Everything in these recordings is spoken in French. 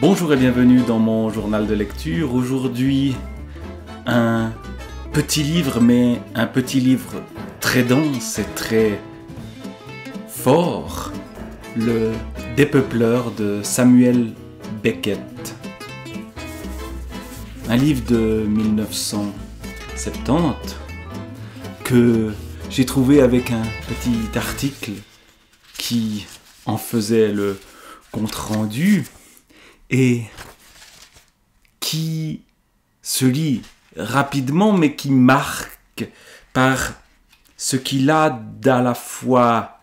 Bonjour et bienvenue dans mon journal de lecture. Aujourd'hui, un petit livre, mais un petit livre très dense et très fort. Le Dépeupleur de Samuel Beckett. Un livre de 1970 que j'ai trouvé avec un petit article qui en faisait le compte-rendu et qui se lit rapidement mais qui marque par ce qu'il a d'à la fois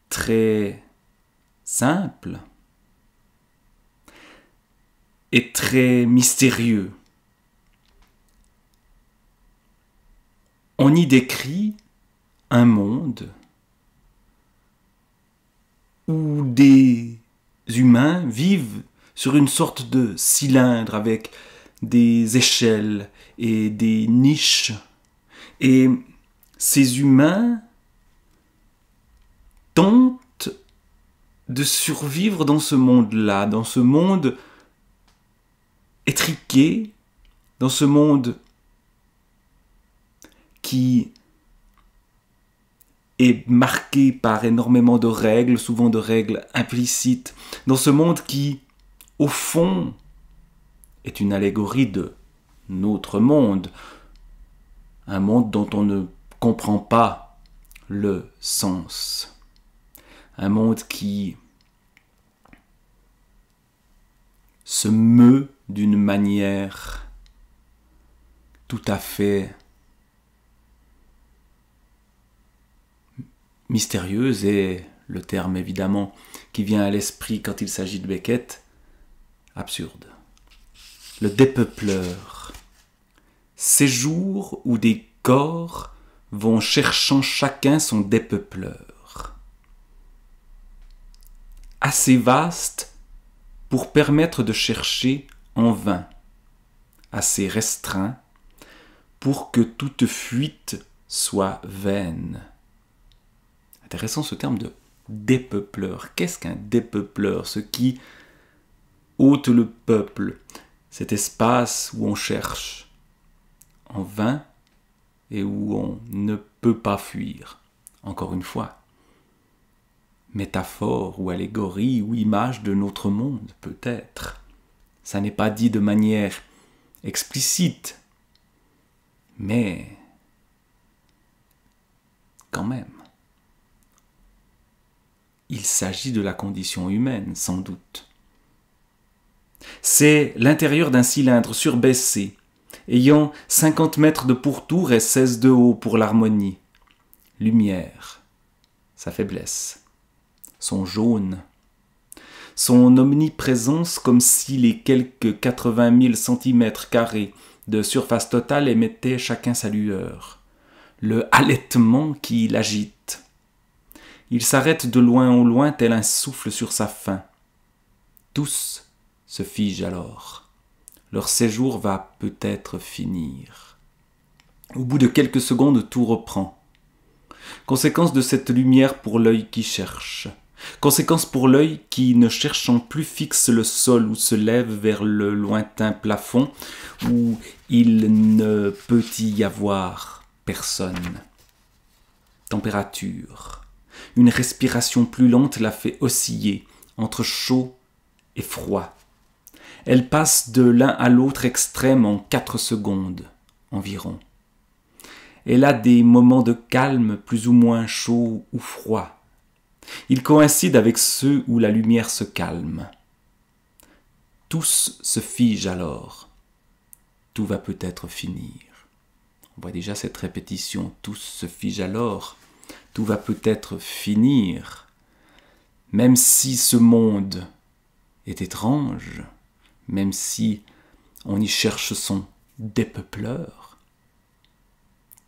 très simple et très mystérieux. On y décrit un monde où des humains vivent sur une sorte de cylindre avec des échelles et des niches. Et ces humains tentent de survivre dans ce monde-là, dans ce monde étriqué, dans ce monde qui est marqué par énormément de règles, souvent de règles implicites, dans ce monde qui, au fond, est une allégorie de notre monde, un monde dont on ne comprend pas le sens, un monde qui se meut d'une manière tout à fait mystérieuse, et le terme évidemment qui vient à l'esprit quand il s'agit de Beckett, absurde. Le dépeupleur. Séjour où des corps vont cherchant chacun son dépeupleur. Assez vaste pour permettre de chercher en vain. Assez restreint pour que toute fuite soit vaine. Intéressant ce terme de dépeupleur. Qu'est-ce qu'un dépeupleur? Ce qui ôte le peuple, cet espace où on cherche en vain et où on ne peut pas fuir. Encore une fois, métaphore ou allégorie ou image de notre monde, peut-être. Ça n'est pas dit de manière explicite, mais quand même. Il s'agit de la condition humaine, sans doute. C'est l'intérieur d'un cylindre surbaissé, ayant 50 mètres de pourtour et 16 de haut pour l'harmonie. Lumière, sa faiblesse, son jaune, son omniprésence comme si les quelques 80 000 cm² de surface totale émettaient chacun sa lueur, le halètement qui l'agite. Il s'arrête de loin au loin tel un souffle sur sa fin. Tous se figent alors. Leur séjour va peut-être finir. Au bout de quelques secondes, tout reprend. Conséquence de cette lumière pour l'œil qui cherche. Conséquence pour l'œil qui, ne cherchant plus, fixe le sol ou se lève vers le lointain plafond où il ne peut y avoir personne. Température. Une respiration plus lente la fait osciller entre chaud et froid. Elle passe de l'un à l'autre extrême en 4 secondes environ. Elle a des moments de calme plus ou moins chaud ou froid. Ils coïncident avec ceux où la lumière se calme. Tous se figent alors. Tout va peut-être finir. On voit déjà cette répétition. Tous se figent alors. Tout va peut-être finir. Même si ce monde est étrange, même si on y cherche son dépeupleur,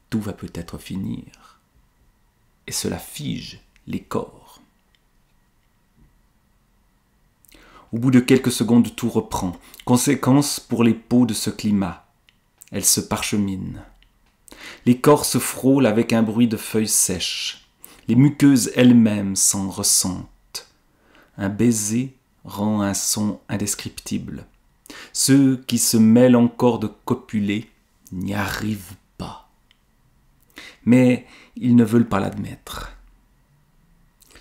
tout va peut-être finir. Et cela fige les corps. Au bout de quelques secondes, tout reprend. Conséquence pour les peaux de ce climat. Elles se parcheminent. Les corps se frôlent avec un bruit de feuilles sèches. Les muqueuses elles-mêmes s'en ressentent. Un baiser rend un son indescriptible. Ceux qui se mêlent encore de copuler n'y arrivent pas. Mais ils ne veulent pas l'admettre.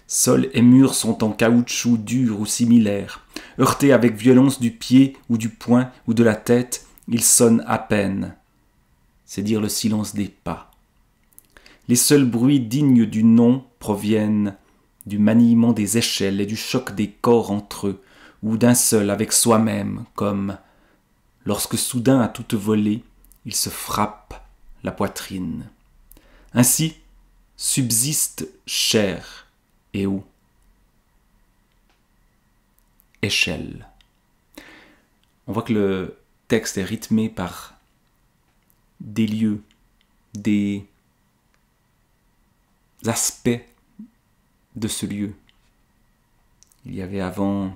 Sol et murs sont en caoutchouc dur ou similaire. Heurtés avec violence du pied ou du poing ou de la tête, ils sonnent à peine. C'est dire le silence des pas. Les seuls bruits dignes du nom proviennent du maniement des échelles et du choc des corps entre eux, ou d'un seul avec soi-même, comme lorsque soudain à toute volée, il se frappe la poitrine. Ainsi subsiste chair et eau. Échelle. On voit que le texte est rythmé par des lieux, des aspects de ce lieu. Il y avait avant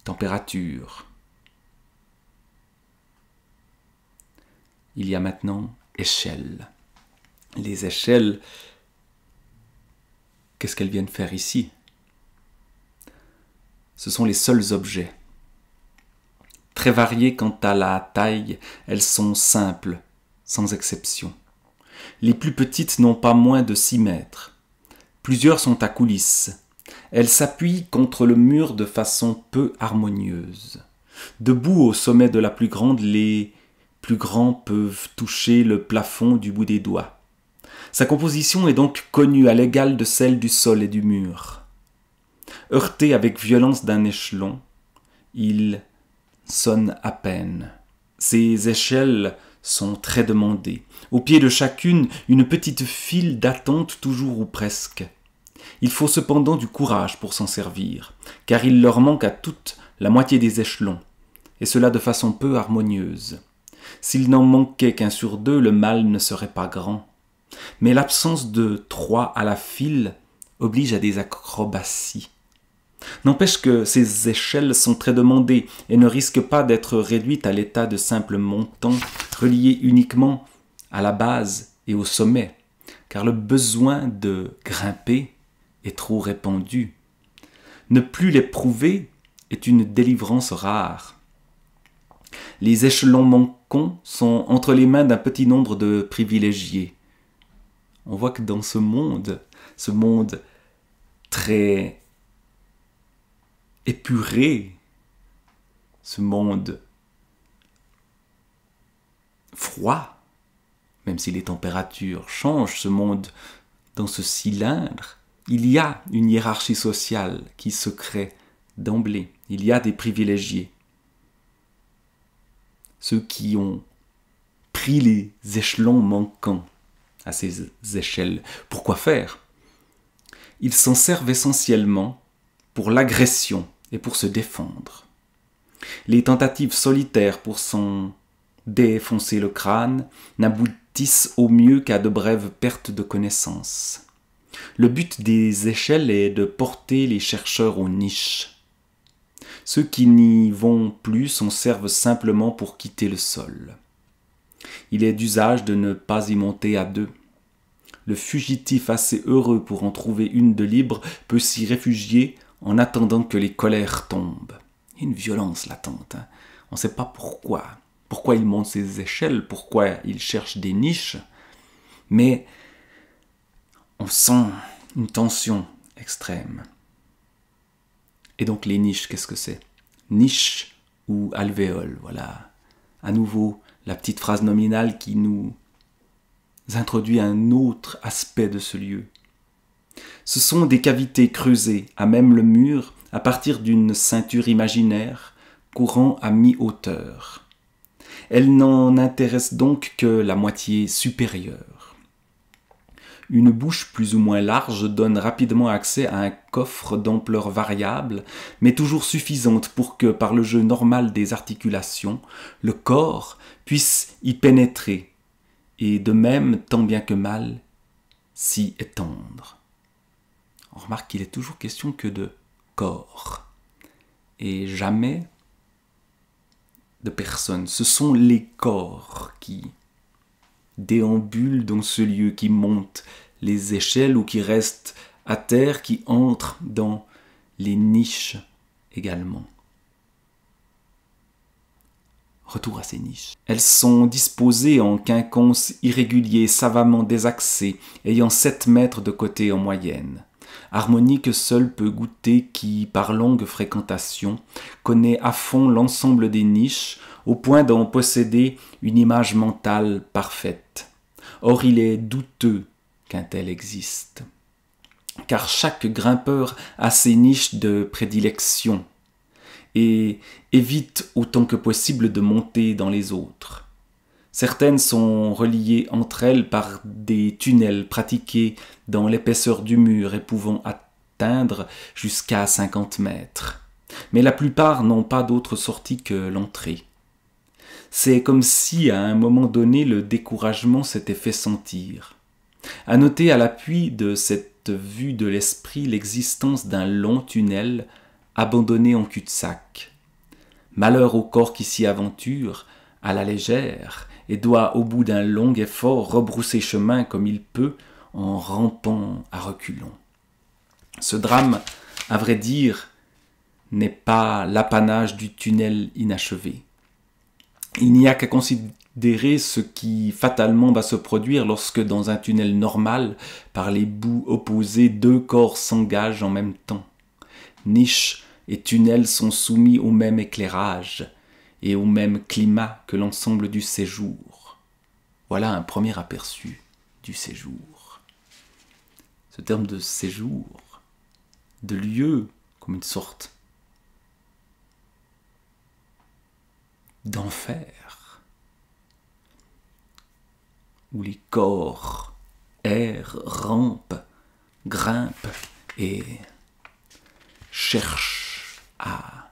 température. Il y a maintenant échelle. Les échelles, qu'est-ce qu'elles viennent faire ici? Ce sont les seuls objets. Très variés quant à la taille, elles sont simples, sans exception. Les plus petites n'ont pas moins de 6 mètres. Plusieurs sont à coulisses. Elles s'appuient contre le mur de façon peu harmonieuse. Debout au sommet de la plus grande, les plus grands peuvent toucher le plafond du bout des doigts. Sa composition est donc connue à l'égal de celle du sol et du mur. Heurté avec violence d'un échelon, il sonne à peine. Ces échelles sont très demandées. Au pied de chacune, une petite file d'attente toujours ou presque. Il faut cependant du courage pour s'en servir, car il leur manque à toutes la moitié des échelons, et cela de façon peu harmonieuse. S'il n'en manquait qu'un sur deux, le mal ne serait pas grand. Mais l'absence de 3 à la file oblige à des acrobaties. N'empêche que ces échelles sont très demandées et ne risquent pas d'être réduites à l'état de simples montants reliés uniquement à la base et au sommet, car le besoin de grimper est trop répandu. Ne plus l'éprouver est une délivrance rare. Les échelons manquants sont entre les mains d'un petit nombre de privilégiés. On voit que dans ce monde très épuré, ce monde froid, même si les températures changent, ce monde dans ce cylindre, il y a une hiérarchie sociale qui se crée d'emblée. Il y a des privilégiés. Ceux qui ont pris les échelons manquants à ces échelles. Pourquoi faire? Ils s'en servent essentiellement pour l'agression et pour se défendre. Les tentatives solitaires pour s'en défoncer le crâne n'aboutissent au mieux qu'à de brèves pertes de connaissances. Le but des échelles est de porter les chercheurs aux niches. Ceux qui n'y vont plus s'en servent simplement pour quitter le sol. Il est d'usage de ne pas y monter à deux. Le fugitif assez heureux pour en trouver une de libre peut s'y réfugier en attendant que les colères tombent. Il y a une violence latente. On ne sait pas pourquoi. Pourquoi il monte ces échelles, pourquoi il cherche des niches. Mais on sent une tension extrême. Et donc les niches, qu'est-ce que c'est? Niche ou alvéole, voilà. À nouveau, la petite phrase nominale qui nous introduit un autre aspect de ce lieu. Ce sont des cavités creusées à même le mur à partir d'une ceinture imaginaire courant à mi-hauteur. Elles n'en intéressent donc que la moitié supérieure. Une bouche plus ou moins large donne rapidement accès à un coffre d'ampleur variable, mais toujours suffisante pour que, par le jeu normal des articulations, le corps puisse y pénétrer, et de même, tant bien que mal, s'y étendre. On remarque qu'il est toujours question que de corps, et jamais de personnes. Ce sont les corps qui déambulent dans ce lieu, qui montent les échelles ou qui restent à terre, qui entrent dans les niches également. Retour à ces niches. Elles sont disposées en quinconces irréguliers, savamment désaxés, ayant 7 mètres de côté en moyenne. Harmonie que seul peut goûter qui, par longue fréquentation, connaît à fond l'ensemble des niches, au point d'en posséder une image mentale parfaite. Or il est douteux qu'un tel existe, car chaque grimpeur a ses niches de prédilection, et évite autant que possible de monter dans les autres. Certaines sont reliées entre elles par des tunnels pratiqués dans l'épaisseur du mur et pouvant atteindre jusqu'à 50 mètres. Mais la plupart n'ont pas d'autre sortie que l'entrée. C'est comme si, à un moment donné, le découragement s'était fait sentir. À noter à l'appui de cette vue de l'esprit l'existence d'un long tunnel abandonné en cul-de-sac. Malheur au corps qui s'y aventure, à la légère, et doit, au bout d'un long effort, rebrousser chemin comme il peut, en rampant à reculons. Ce drame, à vrai dire, n'est pas l'apanage du tunnel inachevé. Il n'y a qu'à considérer ce qui fatalement va se produire lorsque, dans un tunnel normal, par les bouts opposés, 2 corps s'engagent en même temps. Niches et tunnels sont soumis au même éclairage et au même climat que l'ensemble du séjour. Voilà un premier aperçu du séjour. Ce terme de séjour, de lieu, comme une sorte d'enfer, où les corps errent, rampent, grimpent et cherchent à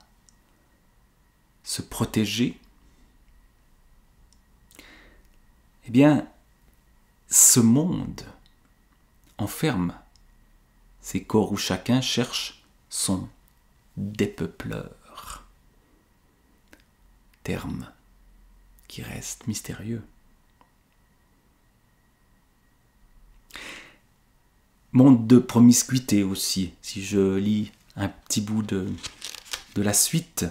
se protéger. Eh bien, ce monde enferme ces corps où chacun cherche son dépeupleur. Terme qui reste mystérieux. Monde de promiscuité aussi, si je lis un petit bout de la suite.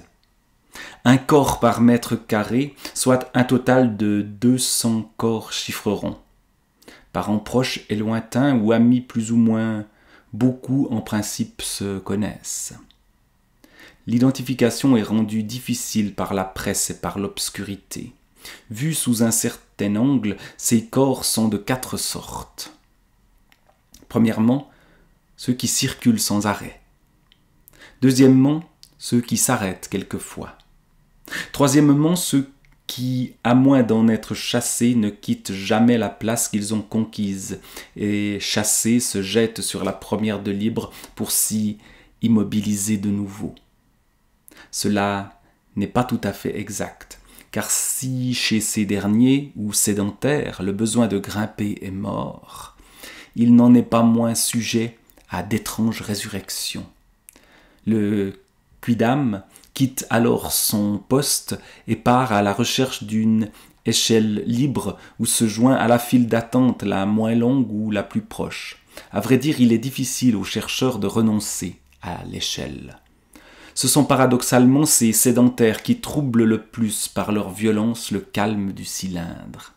Un corps par mètre carré, soit un total de 200 corps chiffreront. Parents proches et lointains ou amis plus ou moins, beaucoup en principe se connaissent. L'identification est rendue difficile par la presse et par l'obscurité. Vus sous un certain angle, ces corps sont de 4 sortes. Premièrement, ceux qui circulent sans arrêt. Deuxièmement, ceux qui s'arrêtent quelquefois. Troisièmement, ceux qui, à moins d'en être chassés, ne quittent jamais la place qu'ils ont conquise et, chassés, se jettent sur la première de libre pour s'y immobiliser de nouveau. Cela n'est pas tout à fait exact, car si chez ces derniers, ou sédentaires, le besoin de grimper est mort, il n'en est pas moins sujet à d'étranges résurrections. Le quidam quitte alors son poste et part à la recherche d'une échelle libre où se joint à la file d'attente la moins longue ou la plus proche. À vrai dire, il est difficile aux chercheurs de renoncer à l'échelle. Ce sont paradoxalement ces sédentaires qui troublent le plus par leur violence le calme du cylindre.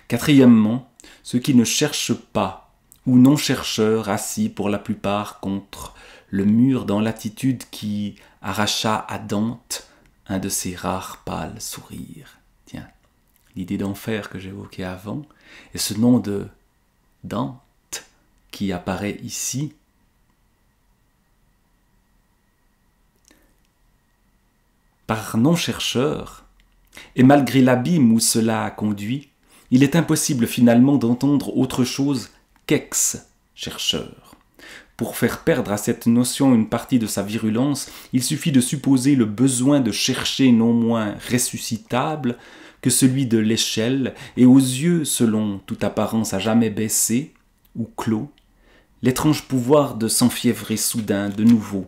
Quatrièmement, ceux qui ne cherchent pas, ou non-chercheurs assis pour la plupart contre le mur dans l'attitude qui arracha à Dante un de ses rares pâles sourires. Tiens, l'idée d'enfer que j'évoquais avant, et ce nom de Dante qui apparaît ici, par non-chercheur, et malgré l'abîme où cela a conduit, il est impossible finalement d'entendre autre chose qu'ex-chercheur. Pour faire perdre à cette notion une partie de sa virulence, il suffit de supposer le besoin de chercher non moins ressuscitable que celui de l'échelle, et aux yeux, selon toute apparence à jamais baissés ou clos, l'étrange pouvoir de s'enfiévrer soudain de nouveau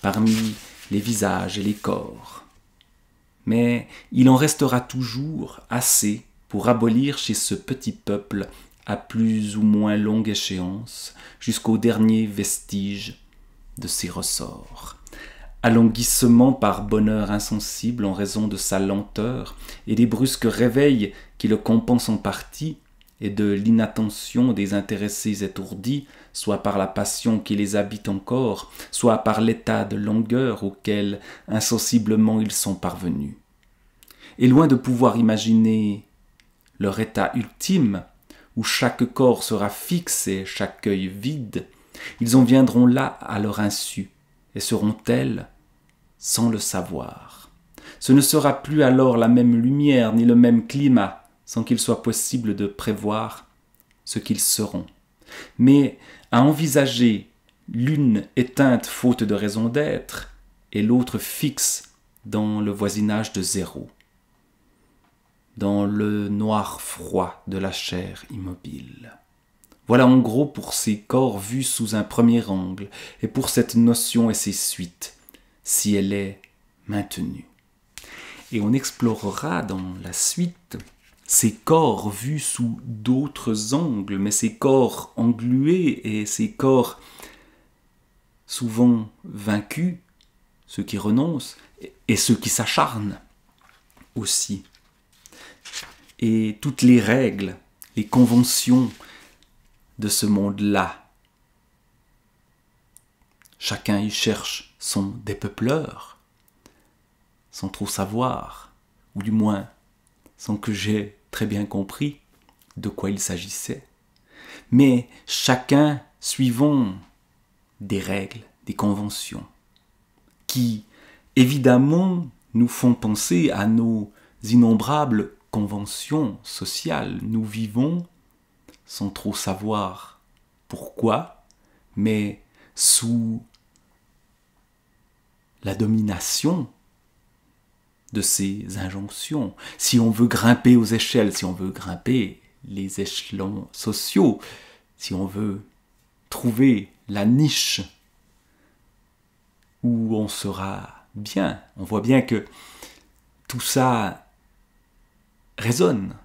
parmi les visages et les corps. Mais il en restera toujours assez pour abolir chez ce petit peuple, à plus ou moins longue échéance, jusqu'au dernier vestige de ses ressorts. alanguissement par bonheur insensible en raison de sa lenteur, et des brusques réveils qui le compensent en partie, et de l'inattention des intéressés étourdis, soit par la passion qui les habite encore, soit par l'état de langueur auquel insensiblement ils sont parvenus. Et loin de pouvoir imaginer leur état ultime, où chaque corps sera fixe et chaque œil vide, ils en viendront là à leur insu, et seront tels sans le savoir. Ce ne sera plus alors la même lumière ni le même climat, sans qu'il soit possible de prévoir ce qu'ils seront. Mais à envisager l'une éteinte faute de raison d'être, et l'autre fixe dans le voisinage de zéro, dans le noir froid de la chair immobile. Voilà en gros pour ces corps vus sous un premier angle, et pour cette notion et ses suites, si elle est maintenue. Et on explorera dans la suite ces corps vus sous d'autres angles, mais ces corps englués et ces corps souvent vaincus, ceux qui renoncent et ceux qui s'acharnent aussi. Et toutes les règles, les conventions de ce monde-là. Chacun y cherche son dépeupleur, sans trop savoir, ou du moins sans que j'aie très bien compris de quoi il s'agissait. Mais chacun suivant des règles, des conventions, qui évidemment nous font penser à nos innombrables conventions sociales. Nous vivons sans trop savoir pourquoi, mais sous la domination de ces injonctions. Si on veut grimper aux échelles, si on veut grimper les échelons sociaux, si on veut trouver la niche où on sera bien, on voit bien que tout ça résonne.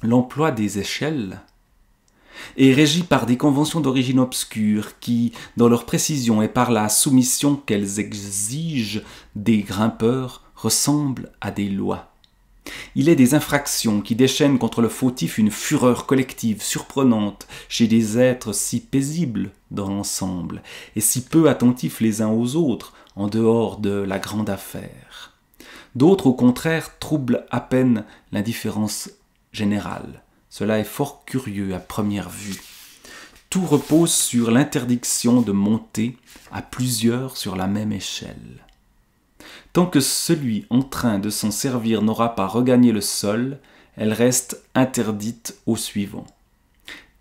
L'emploi des échelles est régi par des conventions d'origine obscure qui, dans leur précision et par la soumission qu'elles exigent des grimpeurs, ressemblent à des lois. Il est des infractions qui déchaînent contre le fautif une fureur collective surprenante chez des êtres si paisibles dans l'ensemble et si peu attentifs les uns aux autres en dehors de la grande affaire. D'autres, au contraire, troublent à peine l'indifférence générale. Cela est fort curieux à première vue. Tout repose sur l'interdiction de monter à plusieurs sur la même échelle. Tant que celui en train de s'en servir n'aura pas regagné le sol, elle reste interdite au suivant.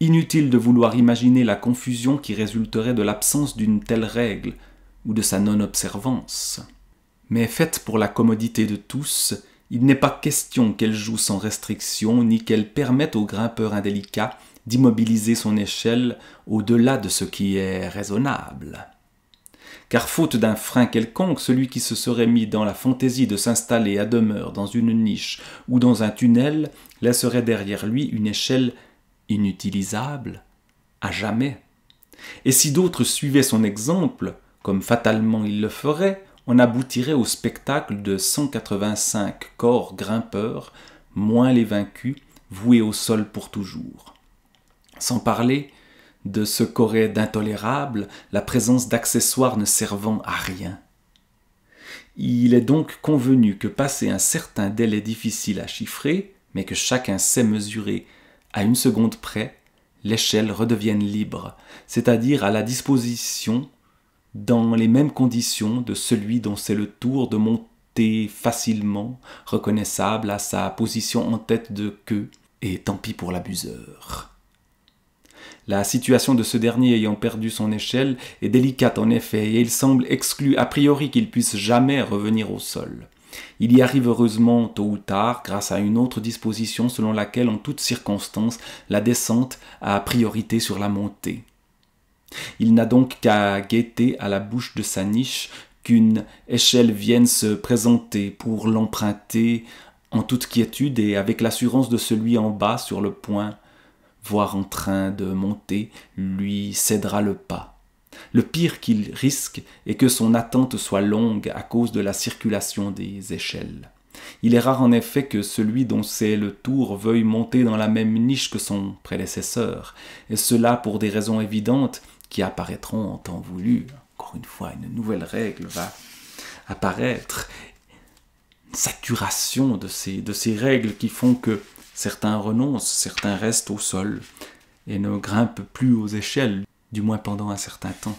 Inutile de vouloir imaginer la confusion qui résulterait de l'absence d'une telle règle ou de sa non-observance. Mais faite pour la commodité de tous, il n'est pas question qu'elle joue sans restriction, ni qu'elle permette au grimpeur indélicat d'immobiliser son échelle au-delà de ce qui est raisonnable. Car faute d'un frein quelconque, celui qui se serait mis dans la fantaisie de s'installer à demeure dans une niche ou dans un tunnel laisserait derrière lui une échelle inutilisable à jamais. Et si d'autres suivaient son exemple, comme fatalement ils le feraient, on aboutirait au spectacle de 185 corps grimpeurs, moins les vaincus, voués au sol pour toujours. Sans parler de ce qu'aurait d'intolérable la présence d'accessoires ne servant à rien. Il est donc convenu que passé un certain délai difficile à chiffrer, mais que chacun sait mesurer à une seconde près, l'échelle redevienne libre, c'est-à-dire à la disposition dans les mêmes conditions de celui dont c'est le tour de monter facilement, reconnaissable à sa position en tête de queue, et tant pis pour l'abuseur. La situation de ce dernier ayant perdu son échelle est délicate en effet, et il semble exclu a priori qu'il puisse jamais revenir au sol. Il y arrive heureusement tôt ou tard, grâce à une autre disposition selon laquelle en toutes circonstances la descente a priorité sur la montée. Il n'a donc qu'à guetter à la bouche de sa niche qu'une échelle vienne se présenter pour l'emprunter en toute quiétude et avec l'assurance de celui en bas sur le point, voire en train de monter, lui cédera le pas. Le pire qu'il risque est que son attente soit longue à cause de la circulation des échelles. Il est rare en effet que celui dont c'est le tour veuille monter dans la même niche que son prédécesseur, et cela pour des raisons évidentes qui apparaîtront en temps voulu. Encore une fois, une nouvelle règle va apparaître, une saturation de ces règles qui font que certains renoncent, certains restent au sol et ne grimpent plus aux échelles, du moins pendant un certain temps.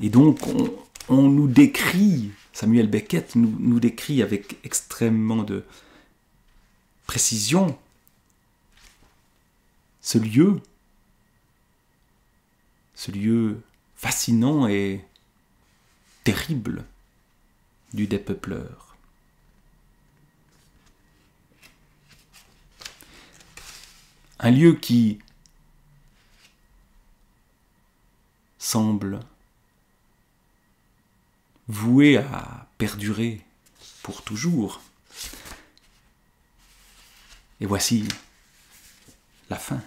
Et donc on nous décrit, Samuel Beckett nous décrit avec extrêmement de précision ce lieu fascinant et terrible du dépeupleur. Un lieu qui semble voué à perdurer pour toujours. Et voici la fin.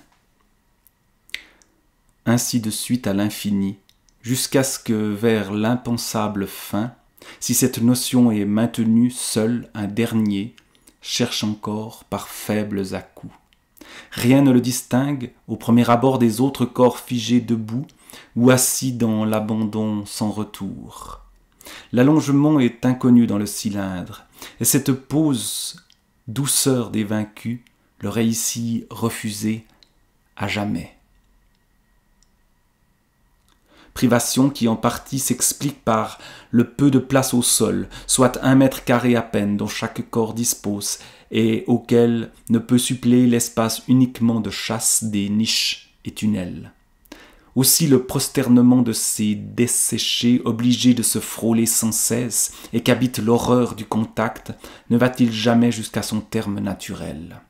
Ainsi de suite à l'infini, jusqu'à ce que vers l'impensable fin, si cette notion est maintenue, seul un dernier cherche encore par faibles à-coups. Rien ne le distingue au premier abord des autres corps figés debout ou assis dans l'abandon sans retour. L'allongement est inconnu dans le cylindre, et cette pause, douceur des vaincus, leur est ici refusée à jamais. Privation qui en partie s'explique par le peu de place au sol, soit 1 mètre carré à peine dont chaque corps dispose, et auquel ne peut suppléer l'espace uniquement de chasse des niches et tunnels. Aussi le prosternement de ces desséchés obligés de se frôler sans cesse et qu'habite l'horreur du contact ne va-t-il jamais jusqu'à son terme naturel.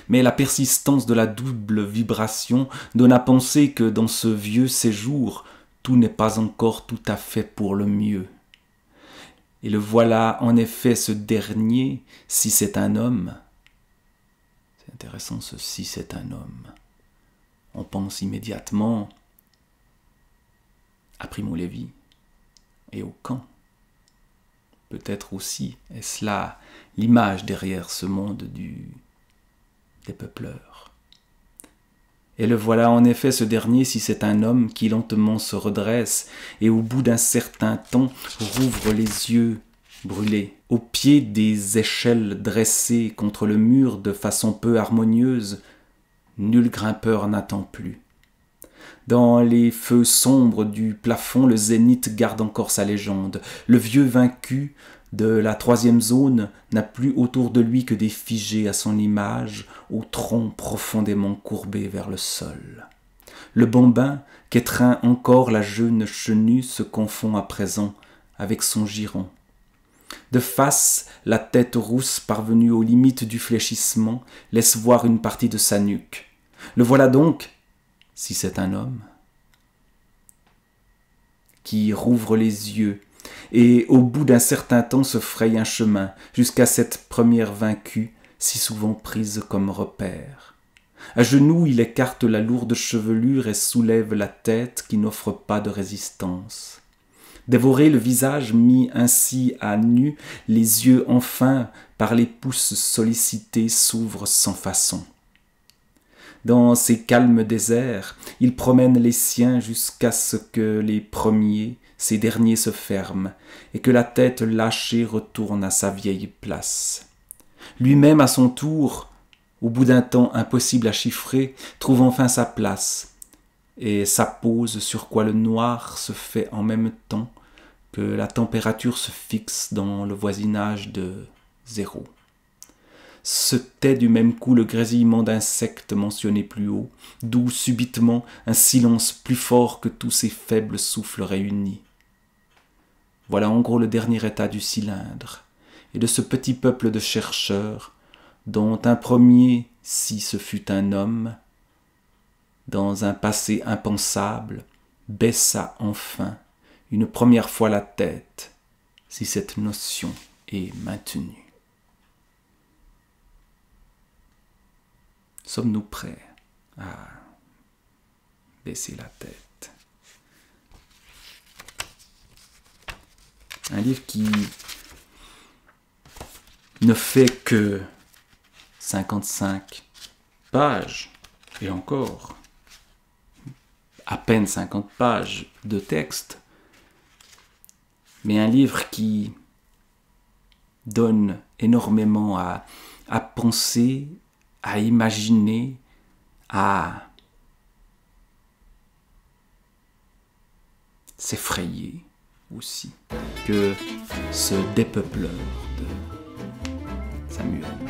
Mais la persistance de la double vibration donne à penser que dans ce vieux séjour, tout n'est pas encore tout à fait pour le mieux. Et le voilà en effet ce dernier, si c'est un homme. C'est intéressant ce « si c'est un homme ». On pense immédiatement à Primo Levi et au camp. Peut-être aussi est-ce là l'image derrière ce monde des peupleurs. Et le voilà en effet ce dernier, si c'est un homme qui lentement se redresse et au bout d'un certain temps rouvre les yeux brûlés. Au pied des échelles dressées contre le mur de façon peu harmonieuse, nul grimpeur n'attend plus. Dans les feux sombres du plafond, le zénith garde encore sa légende. Le vieux vaincu de la 3e zone n'a plus autour de lui que des figés à son image, au tronc profondément courbé vers le sol. Le bambin qu'étreint encore la jeune chenue se confond à présent avec son giron. De face, la tête rousse parvenue aux limites du fléchissement laisse voir une partie de sa nuque. Le voilà donc, si c'est un homme, qui rouvre les yeux et au bout d'un certain temps se fraye un chemin jusqu'à cette première vaincue si souvent prise comme repère. À genoux, il écarte la lourde chevelure et soulève la tête qui n'offre pas de résistance. Dévoré, le visage mis ainsi à nu, les yeux enfin par les pouces sollicités s'ouvrent sans façon. Dans ces calmes déserts, il promène les siens jusqu'à ce que les premiers, ces derniers se ferment, et que la tête lâchée retourne à sa vieille place. Lui-même, à son tour, au bout d'un temps impossible à chiffrer, trouve enfin sa place, et s'appose sur quoi le noir se fait en même temps que la température se fixe dans le voisinage de 0. Se tait du même coup le grésillement d'insectes mentionné plus haut, d'où subitement un silence plus fort que tous ces faibles souffles réunis. Voilà en gros le dernier état du cylindre, et de ce petit peuple de chercheurs, dont un premier, si ce fut un homme, dans un passé impensable, baissa enfin une première fois la tête, si cette notion est maintenue. Sommes-nous prêts à baisser la tête. Un livre qui ne fait que 55 pages, et encore, à peine 50 pages de texte, mais un livre qui donne énormément à penser, à imaginer, à s'effrayer aussi, que ce dépeupleur de Samuel.